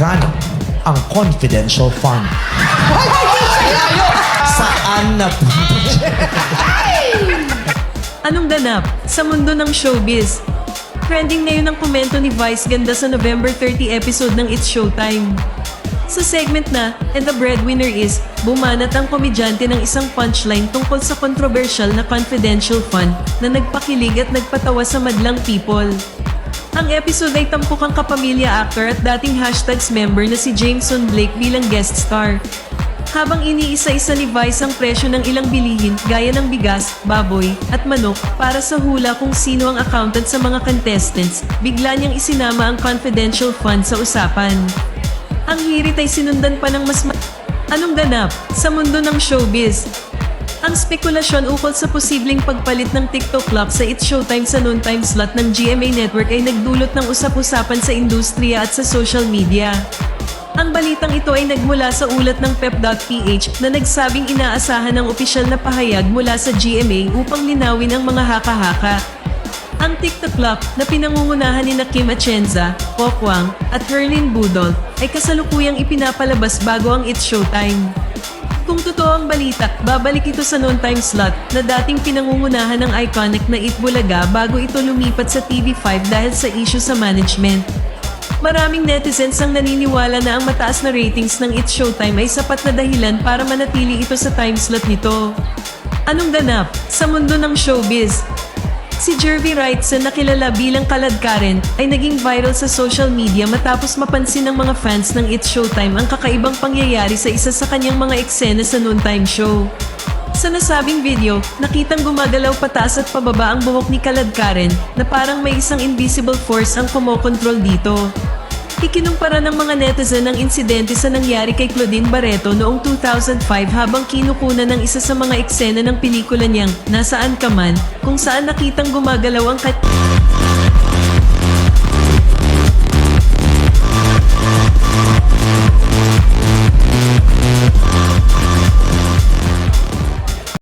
magkano ang confidential fund? Saan na Anong ganap sa mundo ng showbiz? Trending ngayon ang komento ni Vice Ganda sa November 30 episode ng It's Showtime. Sa segment na, and the breadwinner is, bumanat ang komedyante ng isang punchline tungkol sa controversial na confidential fund na nagpakilig at nagpatawa sa madlang people. Ang episode ay tampok ang kapamilya actor at dating hashtags member na si Jameson Blake bilang guest star. Habang iniisa-isa ni Vice ang presyo ng ilang bilihin gaya ng bigas, baboy, at manok para sa hula kung sino ang accountant sa mga contestants, bigla niyang isinama ang confidential fund sa usapan. Ang hirit ay sinundan pa ng Anong ganap sa mundo ng showbiz? Ang spekulasyon ukol sa posibleng pagpalit ng TikTok clock sa It's Showtime sa noontime slot ng GMA Network ay nagdulot ng usap-usapan sa industriya at sa social media. Ang balitang ito ay nagmula sa ulat ng Pep.ph na nagsabing inaasahan ng opisyal na pahayag mula sa GMA upang linawin ang mga haka-haka. Ang TikTok clock na pinangungunahan ni Kim Atienza, Pok Wang, at Herlin Budol ay kasalukuyang ipinapalabas bago ang It's Showtime. Kung totoo ang balita, babalik ito sa noontime slot na dating pinangungunahan ng iconic na Eat Bulaga bago ito lumipat sa TV5 dahil sa issue sa management. Maraming netizens ang naniniwala na ang mataas na ratings ng It's Showtime ay sapat na dahilan para manatili ito sa time slot nito. Anong ganap sa mundo ng showbiz? Si Jervy Wrightson na kilala bilang Kalad Karen ay naging viral sa social media matapos mapansin ng mga fans ng It's Showtime ang kakaibang pangyayari sa isa sa kanyang mga eksena sa noontime show. Sa nasabing video, nakitang gumagalaw pataas at pababa ang buhok ni Kalad Karen na parang may isang invisible force ang kumokontrol dito. Ikinumpara ng mga netizen ang insidente sa nangyari kay Claudine Barreto noong 2005 habang kinukunan ng isa sa mga eksena ng pelikula niyang Nasaan Ka Man, kung saan nakitang gumagalaw ang